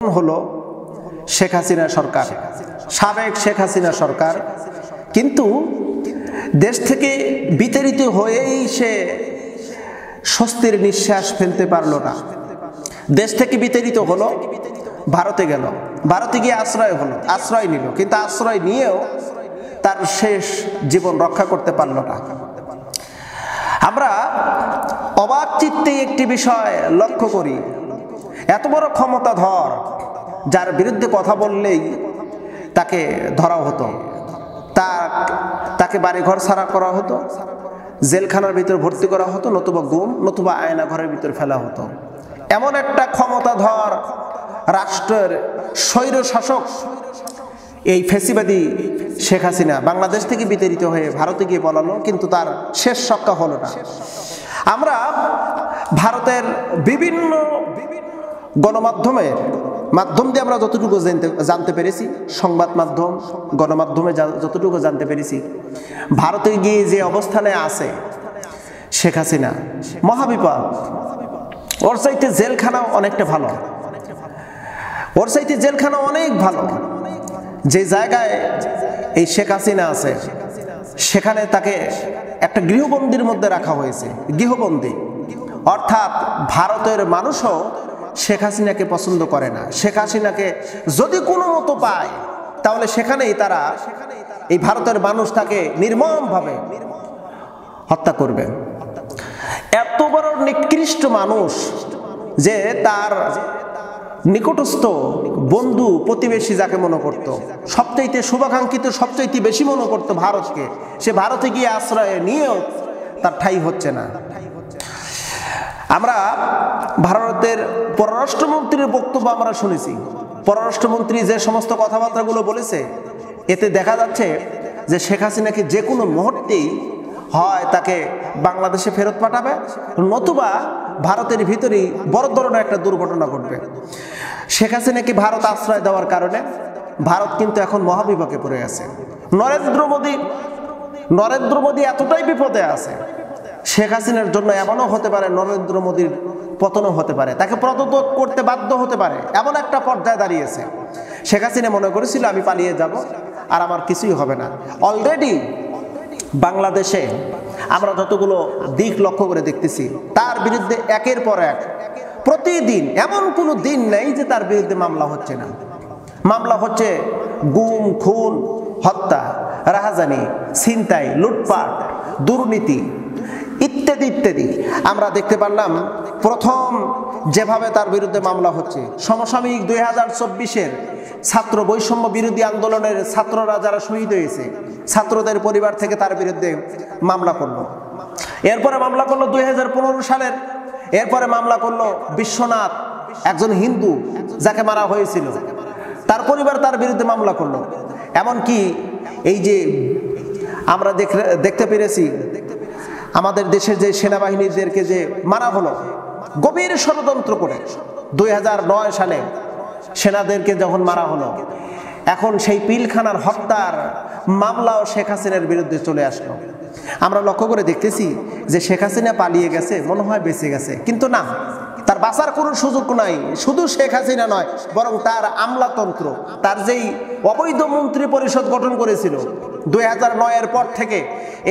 হলো শেখ হাসিনা সরকার, সাবেক শেখ হাসিনা সরকার, কিন্তু দেশ থেকে বিতাড়িত হয়েই সে স্বস্তির নিঃশ্বাস ফেলতে পারলো না। দেশ থেকে বিতাড়িত হলো, ভারতে গেল, ভারতে গিয়ে আশ্রয় নিল, কিন্তু আশ্রয় নিয়েও তার শেষ জীবন রক্ষা করতে পারল না। আমরা অবাক চিত্তে একটি বিষয় লক্ষ্য করি, এত বড় ক্ষমতাধর যার বিরুদ্ধে কথা বললেই তাকে ধরা হতো, তাকে বাড়িঘর ছাড়া করা হতো, জেলখানার ভিতরে ভর্তি করা হতো, নতুবা গুম, নতুবা আয়না ঘরের ভিতরে ফেলা হতো। এমন একটা ক্ষমতাধর রাষ্ট্রের স্বৈর শাসক এই ফ্যাসিবাদী শেখ হাসিনা বাংলাদেশ থেকে বিতাড়িত হয়ে ভারতে গিয়ে পলালো, কিন্তু তার শেষ রক্ষা হলো না। আমরা ভারতের বিভিন্ন গণমাধ্যম দিয়ে আমরা যতটুকু জানতে পেরেছি, সংবাদ মাধ্যম, গণমাধ্যমে যতটুকু জানতে পেরেছি, ভারতে গিয়ে যে অবস্থানে আছে শেখ হাসিনা, মহাবিপদ। ওর চাইতে জেলখানাও অনেকটা ভালো, ওর চাইতে জেলখানা অনেক ভালো। যে জায়গায় এই শেখ হাসিনা আছে সেখানে তাকে একটা গৃহবন্দির মধ্যে রাখা হয়েছে, গৃহবন্দী। অর্থাৎ ভারতের মানুষও শেখ হাসিনাকে পছন্দ করে না। শেখ হাসিনাকে যদি কোনো মতো পায় তাহলে সেখানেই তারা, এই ভারতের মানুষ তাকে নির্মমভাবে হত্যা করবে। এত বড় নিকৃষ্ট মানুষ যে তার নিকটস্থ বন্ধু প্রতিবেশী যাকে মনে করত, সবচাইতে শুভাকাঙ্ক্ষিত, সবচাইতে বেশি মনে করত ভারতকে, সে ভারতে গিয়ে আশ্রয় নিয়েও তার ঠাঁই হচ্ছে না। আমরা ভারতের পররাষ্ট্রমন্ত্রীর বক্তব্য আমরা শুনেছি, পররাষ্ট্রমন্ত্রী যে সমস্ত কথাবার্তাগুলো বলেছে, এতে দেখা যাচ্ছে যে শেখ হাসিনাকে যে কোনো মুহূর্তেই হয় তাকে বাংলাদেশে ফেরত পাঠাবে, নতুবা ভারতের ভিতরেই বড় ধরনের একটা দুর্ঘটনা ঘটবে। শেখ হাসিনাকে ভারত আশ্রয় দেওয়ার কারণে ভারত কিন্তু এখন মহাবিপদে পড়ে আছে। নরেন্দ্র মোদী এতটাই বিপদে আছে, শেখ হাসিনার জন্য এমনও হতে পারে নরেন্দ্র মোদীর পতনও হতে পারে, তাকে পদত্যাগ করতে বাধ্য হতে পারে, এমন একটা পর্যায়ে দাঁড়িয়েছে। শেখ হাসিনা মনে করেছিল আমি পালিয়ে যাব আর আমার কিছুই হবে না। অলরেডি বাংলাদেশে আমরা যতগুলো দিক লক্ষ্য করে দেখতেছি, তার বিরুদ্ধে একের পর এক প্রতিদিন, এমন কোনো দিন নেই যে তার বিরুদ্ধে মামলা হচ্ছে না। মামলা হচ্ছে গুম, খুন, হত্যা, রাহাজানি, ছিনতাই, লুটপাট, দুর্নীতি ইত্যাদি ইত্যাদি। আমরা দেখতে পারলাম প্রথম যেভাবে তার বিরুদ্ধে মামলা হচ্ছে, সমসাময়িক 2024-এর ছাত্র বৈষম্য বিরোধী আন্দোলনের ছাত্ররা যারা শহীদ হয়েছে, ছাত্রদের পরিবার থেকে তার বিরুদ্ধে মামলা করলো। এরপরে মামলা করলো 2015 সালের, এরপরে মামলা করলো বিশ্বনাথ, একজন হিন্দু যাকে মারা হয়েছিল, তার পরিবার তার বিরুদ্ধে মামলা করলো। এমনকি এই যে আমরা দেখতে পেরেছি আমাদের দেশের যে সেনাবাহিনীদেরকে যে মারা হলো গভীর ষড়যন্ত্র করে, 2009 সালে সেনাদেরকে যখন মারা হলো, এখন সেই পিলখানার হত্যার মামলাও শেখ হাসিনার বিরুদ্ধে চলে আসলো। আমরা লক্ষ্য করে দেখতেছি যে শেখ হাসিনা পালিয়ে গেছে, মনে হয় বেঁচে গেছে, কিন্তু না, তার বাঁচার কোনো সুযোগ নাই। শুধু শেখ হাসিনা নয়, বরং তার আমলাতন্ত্র, তার যেই অবৈধ মন্ত্রী পরিষদ গঠন করেছিল 2009-এর পর থেকে,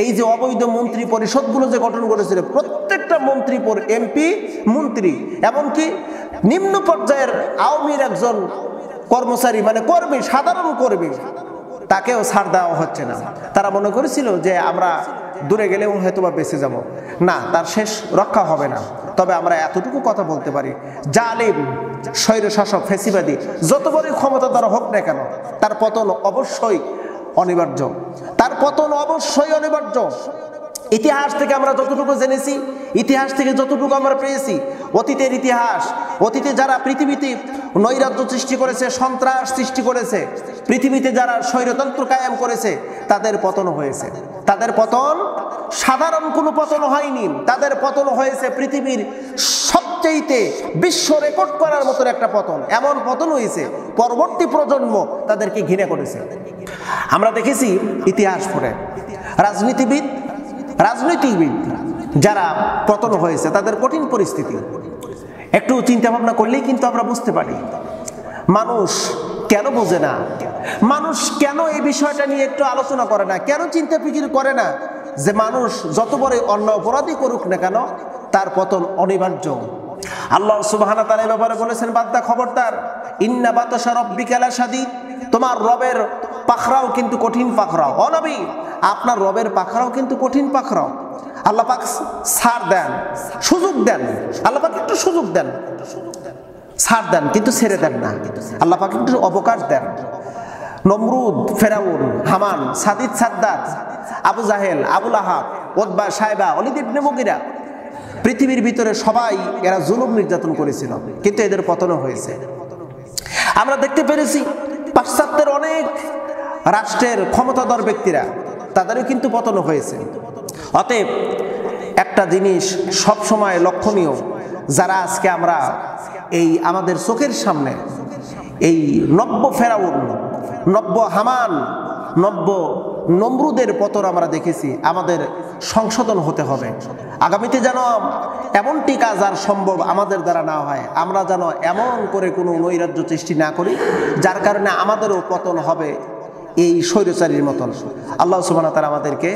এই যে অবৈধ মন্ত্রী পরিষদগুলো যে গঠন করেছিল, প্রত্যেকটা মন্ত্রী, এমপি, মন্ত্রী, এমনকি নিম্ন পর্যায়ের আওয়ামীর একজন কর্মচারী, মানে কর্মী, সাধারণ কর্মী, তাকেও ছাড় দেওয়া হচ্ছে না। তারা মনে করেছিল যে আমরা দূরে গেলেও হয়তো বা বেঁচে যাব, না, তার শেষ রক্ষা হবে না। তবে আমরা এতটুকু কথা বলতে পারি, জালিম স্বৈরশাসক ফ্যাসিবাদী যত বড় ক্ষমতাধর হোক না কেন, তার পতন অবশ্যই অনিবার্য, তার পতন অবশ্যই অনিবার্য। ইতিহাস থেকে আমরা যতটুকু জেনেছি, ইতিহাস থেকে যতটুকু আমরা পেয়েছি, অতীতের ইতিহাস, অতীতে যারা পৃথিবীতে নৈরাজ্য সৃষ্টি করেছে, সন্ত্রাস সৃষ্টি করেছে, পৃথিবীতে যারা স্বৈরতন্ত্র কায়েম করেছে, তাদের পতন হয়েছে। তাদের পতন সাধারণ কোনো পতন হয়নি, তাদের পতন হয়েছে পৃথিবীর সবচেয়ে বিশ্ব রেকর্ড করার মতো একটা পতন। এমন পতন হয়েছে পরবর্তী প্রজন্ম তাদেরকে ঘৃণা করেছে। আমরা দেখেছি ইতিহাস পড়ে, রাজনীতিবিদ যারা পতন হয়েছে তাদের কঠিন পরিস্থিতি একটু চিন্তা ভাবনা করলেই কিন্তু আমরা বুঝতে পারি। মানুষ কেন বোঝে না? মানুষ কেন এই বিষয়টা নিয়ে একটু আলোচনা করে না? কেন চিন্তা ফিকির করে না যে মানুষ যত বড় অন্য অপরাধী করুক না কেন তার পতন অনিবার্য? আল্লাহ সুবহানাহু ওয়া তাআলা এই ব্যাপারে বলেছেন, বান্দা খবরদার, ইন্না বাতাশা রাব্বিকা লাশাদীদ, তোমার রবের পাখরাও কিন্তু কঠিন পাখরাও। ও নবী, আপনার রবের পাখরাও কিন্তু কঠিন পাখরাও। আল্লাহ পাক ছাড় দেন, সুযোগ দেন, আল্লাহ পাক একটু সুযোগ দেন, ছাড় দেন, কিন্তু ছেড়ে দেন না। আল্লাহ পাক একটু অবকাশ দেন। নমরুদ, ফেরাউন, হামান, সাদিদ, সাদ্দাত, আবু জাহেল, আবুল আহাব, উতবা, সাইবা, ওয়ালিদ ইবনে মুগিরা, পৃথিবীর ভিতরে সবাই এরা জুলুম নির্যাতন করেছিল, কিন্তু এদের পতনও হয়েছে। আমরা দেখতে পেরেছি পাশ্চাত্যের অনেক রাষ্ট্রের ক্ষমতাধর ব্যক্তিরা, তাদেরও কিন্তু পতন হয়েছে। অতএব একটা জিনিস সব সময় লক্ষণীয়, যারা আজকে আমরা এই আমাদের চোখের সামনে এই নব্য ফেরাউন, নব্য হামান, নব্য নমরুদের পতন আমরা দেখেছি, আমাদের সংশোধন হতে হবে। আগামীতে যেন এমনটি কাজ আর সম্ভব আমাদের দ্বারা না হয়, আমরা যেন এমন করে কোনো নৈরাজ্য সৃষ্টি না করি যার কারণে আমাদেরও পতন হবে এই স্বৈরাচারীর মতন। আল্লাহ সুবহানাহু ওয়া তাআলা আমাদেরকে